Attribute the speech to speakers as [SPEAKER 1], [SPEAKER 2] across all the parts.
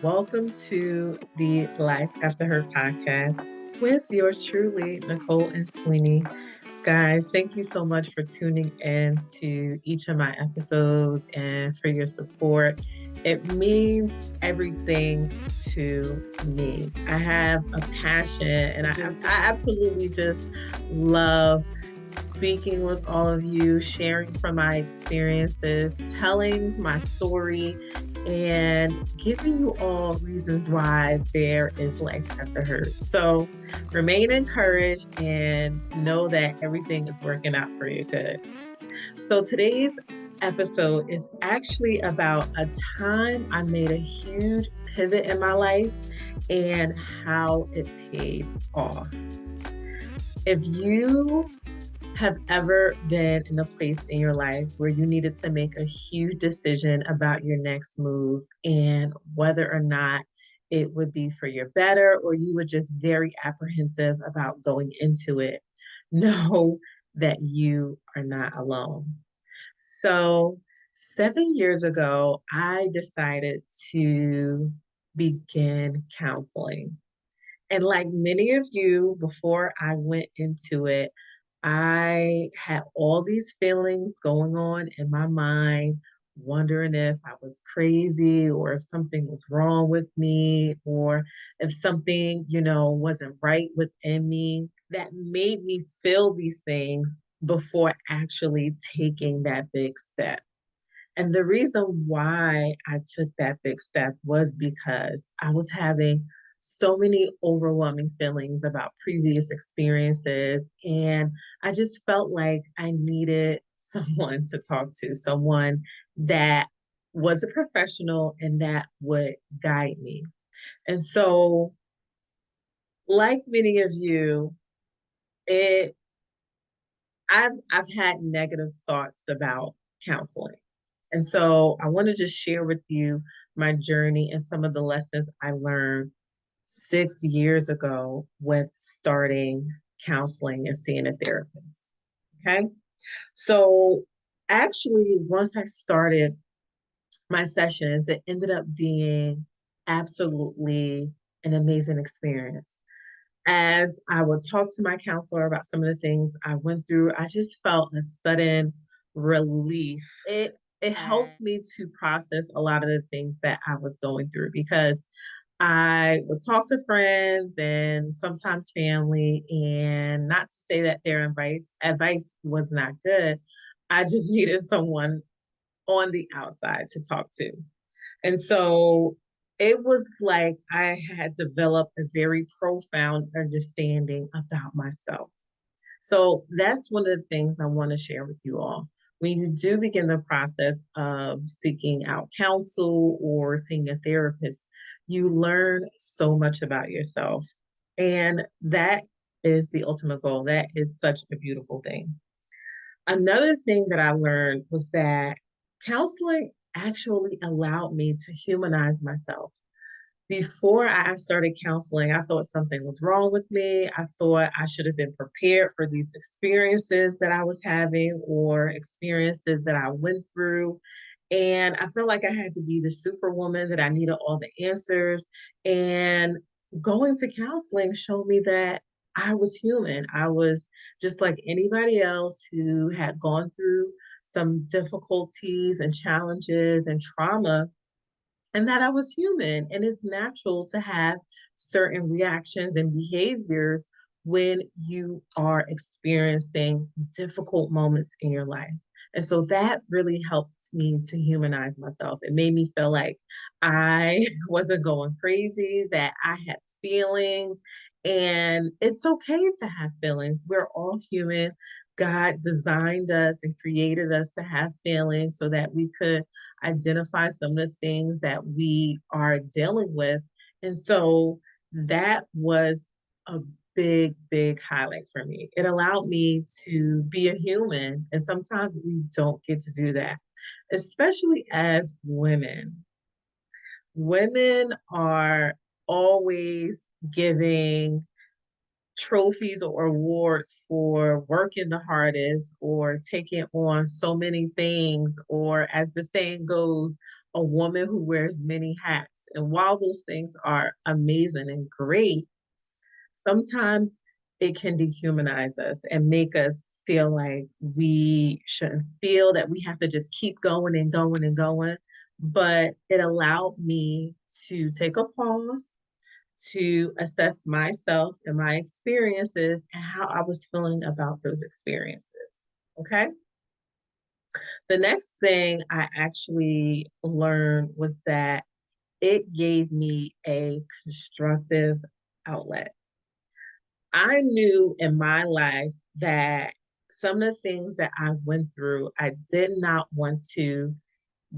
[SPEAKER 1] Welcome to the Life After Her podcast with yours truly, Nicole and Sweeney. Guys, thank you so much for tuning in to each of my episodes and for your support. It means everything to me. I have a passion and I absolutely just love speaking with all of you, sharing from my experiences, telling my story, and giving you all reasons why there is life after her. So remain encouraged and know that everything is working out for your good. So today's episode is actually about a time I made a huge pivot in my life and how it paid off. If you have ever been in a place in your life where you needed to make a huge decision about your next move and whether or not it would be for your better, or you were just very apprehensive about going into it, know that you are not alone. So, 7 years ago, I decided to begin counseling. And like many of you, before I went into it, I had all these feelings going on in my mind, wondering if I was crazy or if something was wrong with me or if something, wasn't right within me that made me feel these things before actually taking that big step. And the reason why I took that big step was because I was having so many overwhelming feelings about previous experiences. And I just felt like I needed someone to talk to, someone that was a professional and that would guide me. And so, like many of you, it I've had negative thoughts about counseling. And so I want to just share with you my journey and some of the lessons I learned 6 years ago with starting counseling and seeing a therapist. Okay. So actually, once I started my sessions, it ended up being absolutely an amazing experience. As I would talk to my counselor about some of the things I went through, I just felt a sudden relief. It helped me to process a lot of the things that I was going through because I would talk to friends and sometimes family, and not to say that their advice was not good. I just needed someone on the outside to talk to. And so it was like I had developed a very profound understanding about myself. So that's one of the things I want to share with you all. When you do begin the process of seeking out counsel or seeing a therapist, you learn so much about yourself. And that is the ultimate goal. That is such a beautiful thing. Another thing that I learned was that counseling actually allowed me to humanize myself. Before I started counseling, I thought something was wrong with me. I thought I should have been prepared for these experiences that I was having or experiences that I went through. And I felt like I had to be the superwoman, that I needed all the answers. And going to counseling showed me that I was human. I was just like anybody else who had gone through some difficulties and challenges and trauma, and that I was human. And it's natural to have certain reactions and behaviors when you are experiencing difficult moments in your life. And so that really helped me to humanize myself. It made me feel like I wasn't going crazy, that I had feelings. And it's okay to have feelings. We're all human. God designed us and created us to have feelings so that we could identify some of the things that we are dealing with. And so that was a big, big highlight for me. It allowed me to be a human. And sometimes we don't get to do that, especially as women. Women are always giving trophies or awards for working the hardest or taking on so many things, or as the saying goes, a woman who wears many hats. And while those things are amazing and great, sometimes it can dehumanize us and make us feel like we shouldn't feel, that we have to just keep going and going and going. But it allowed me to take a pause, to assess myself and my experiences and how I was feeling about those experiences. Okay. The next thing I actually learned was that it gave me a constructive outlet. I knew in my life that some of the things that I went through, I did not want to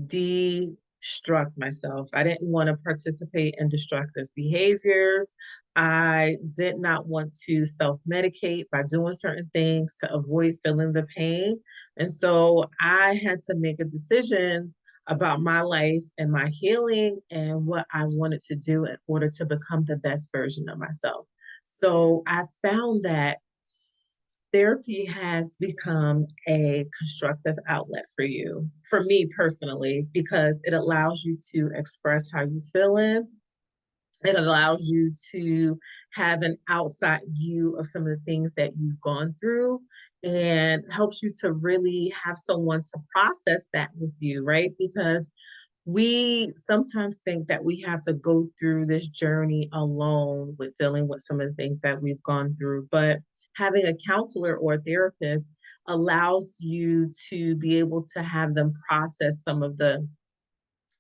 [SPEAKER 1] destruct myself. I didn't want to participate in destructive behaviors. I did not want to self medicate by doing certain things to avoid feeling the pain. And so I had to make a decision about my life and my healing and what I wanted to do in order to become the best version of myself. So I found that therapy has become a constructive outlet for you, for me personally, because it allows you to express how you're feeling. It allows you to have an outside view of some of the things that you've gone through and helps you to really have someone to process that with you, right? Because we sometimes think that we have to go through this journey alone with dealing with some of the things that we've gone through. But having a counselor or a therapist allows you to be able to have them process some of the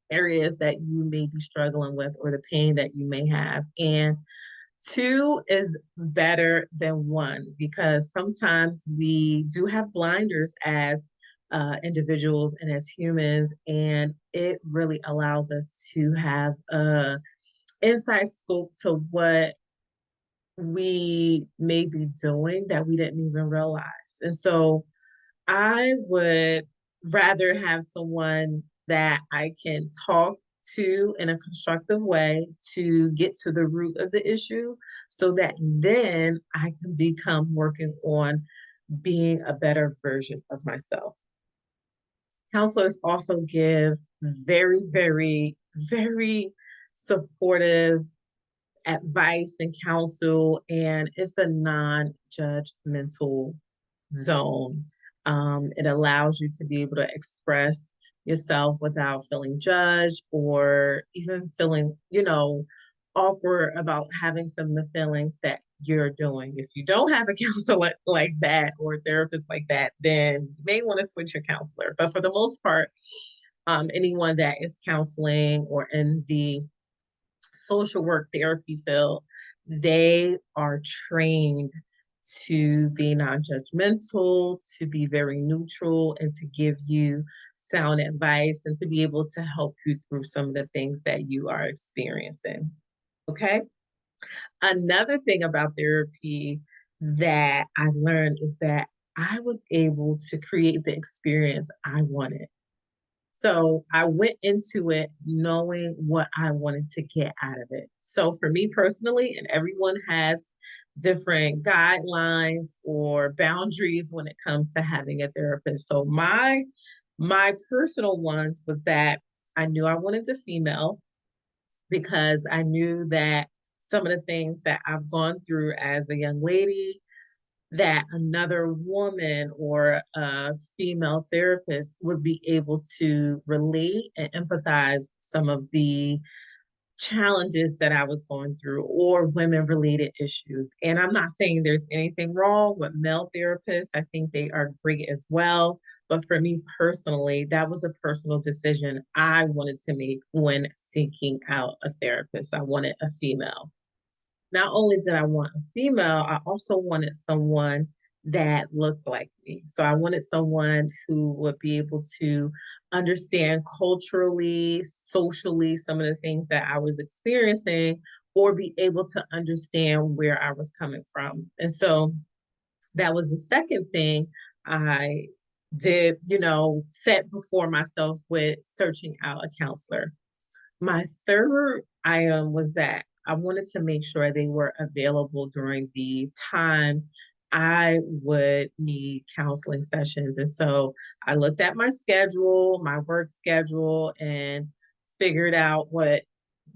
[SPEAKER 1] areas that you may be struggling with or the pain that you may have. And two is better than one because sometimes we do have blinders as individuals and as humans, and it really allows us to have a inside scope to what we may be doing that we didn't even realize. And so I would rather have someone that I can talk to in a constructive way to get to the root of the issue so that then I can become working on being a better version of myself. Counselors also give very, very, very supportive advice and counsel, and it's a non judgmental zone. It allows you to be able to express yourself without feeling judged or even feeling, awkward about having some of the feelings that you're doing. If you don't have a counselor like that or a therapist like that, then you may want to switch your counselor. But for the most part, anyone that is counseling or in the social work therapy field, they are trained to be non-judgmental, to be very neutral, and to give you sound advice and to be able to help you through some of the things that you are experiencing. Okay. Another thing about therapy that I learned is that I was able to create the experience I wanted. So I went into it knowing what I wanted to get out of it. So for me personally, and everyone has different guidelines or boundaries when it comes to having a therapist. So my personal ones was that I knew I wanted a female because I knew that some of the things that I've gone through as a young lady, that another woman or a female therapist would be able to relate and empathize some of the challenges that I was going through or women related issues. And I'm not saying there's anything wrong with male therapists. I think they are great as well. But for me personally, that was a personal decision I wanted to make when seeking out a therapist. I wanted a female. Not only did I want a female, I also wanted someone that looked like me. So I wanted someone who would be able to understand culturally, socially, some of the things that I was experiencing, or be able to understand where I was coming from. And so that was the second thing I did, set before myself with searching out a counselor. My third item was that I wanted to make sure they were available during the time I would need counseling sessions. And so I looked at my schedule, my work schedule, and figured out what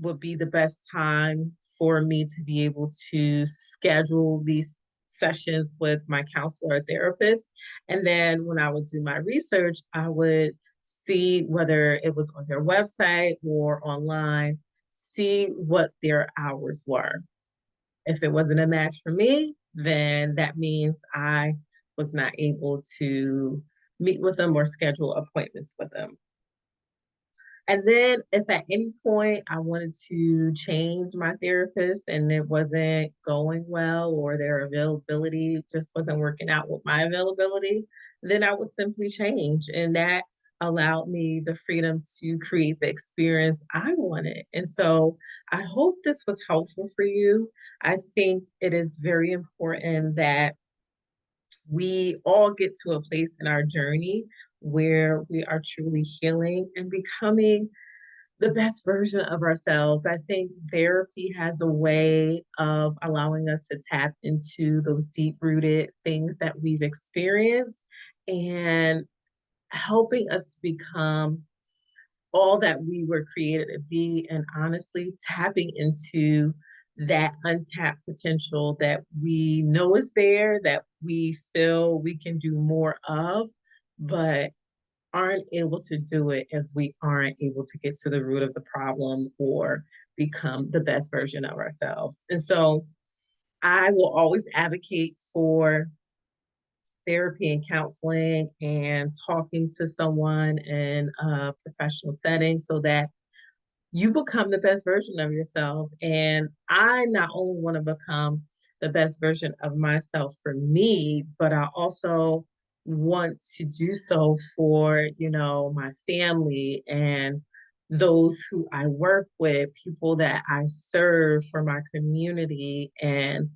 [SPEAKER 1] would be the best time for me to be able to schedule these sessions with my counselor or therapist. And then when I would do my research, I would see whether it was on their website or online, see what their hours were. If it wasn't a match for me, then that means I was not able to meet with them or schedule appointments with them. And then if at any point I wanted to change my therapist and it wasn't going well or their availability just wasn't working out with my availability, then I would simply change. And that allowed me the freedom to create the experience I wanted. And so I hope this was helpful for you. I think it is very important that we all get to a place in our journey where we are truly healing and becoming the best version of ourselves. I think therapy has a way of allowing us to tap into those deep rooted things that we've experienced and helping us become all that we were created to be, and honestly tapping into that untapped potential that we know is there, that we feel we can do more of, but aren't able to do it if we aren't able to get to the root of the problem or become the best version of ourselves. And so I will always advocate for therapy and counseling and talking to someone in a professional setting so that you become the best version of yourself. And I not only want to become the best version of myself for me, but I also want to do so for, my family and those who I work with, people that I serve, for my community and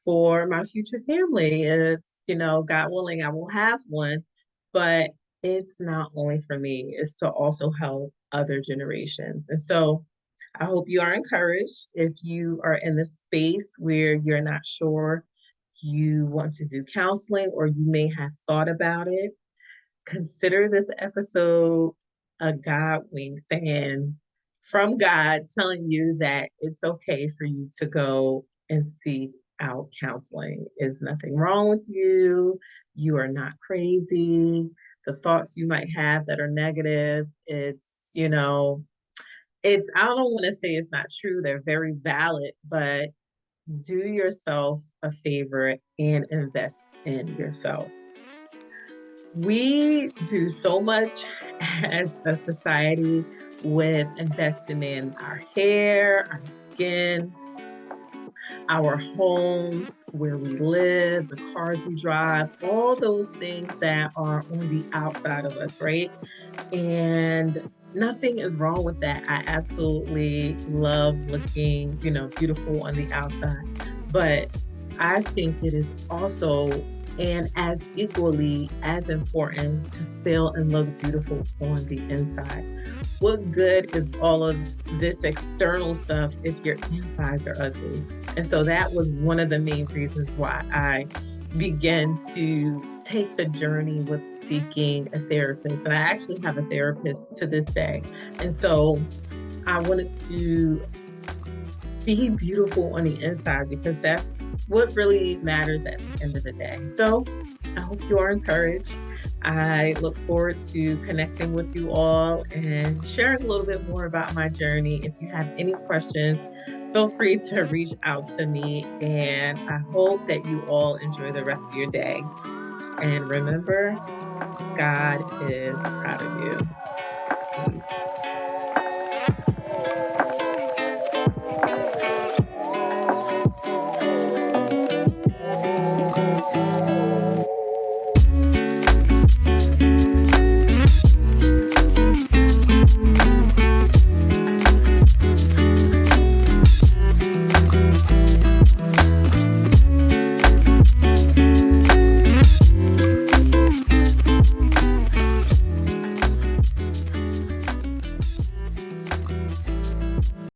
[SPEAKER 1] for my future family. If, God willing, I will have one, but it's not only for me, it's to also help other generations. And so I hope you are encouraged if you are in the space where you're not sure you want to do counseling or you may have thought about it. Consider this episode a God wink saying from God telling you that it's okay for you to go and seek out counseling. There's nothing wrong with you. You are not crazy. The thoughts you might have that are negative, I don't want to say it's not true. They're very valid, but do yourself a favor and invest in yourself. We do so much as a society with investing in our hair, our skin, our homes, where we live, the cars we drive, all those things that are on the outside of us, right? And nothing is wrong with that. I absolutely love looking, beautiful on the outside. But I think it is also and as equally as important to feel and look beautiful on the inside. What good is all of this external stuff if your insides are ugly? And so that was one of the main reasons why I began to take the journey with seeking a therapist. And I actually have a therapist to this day. And so I wanted to be beautiful on the inside because that's what really matters at the end of the day. So I hope you are encouraged. I look forward to connecting with you all and sharing a little bit more about my journey. If you have any questions, feel free to reach out to me. And I hope that you all enjoy the rest of your day. And remember, God is proud of you. Peace.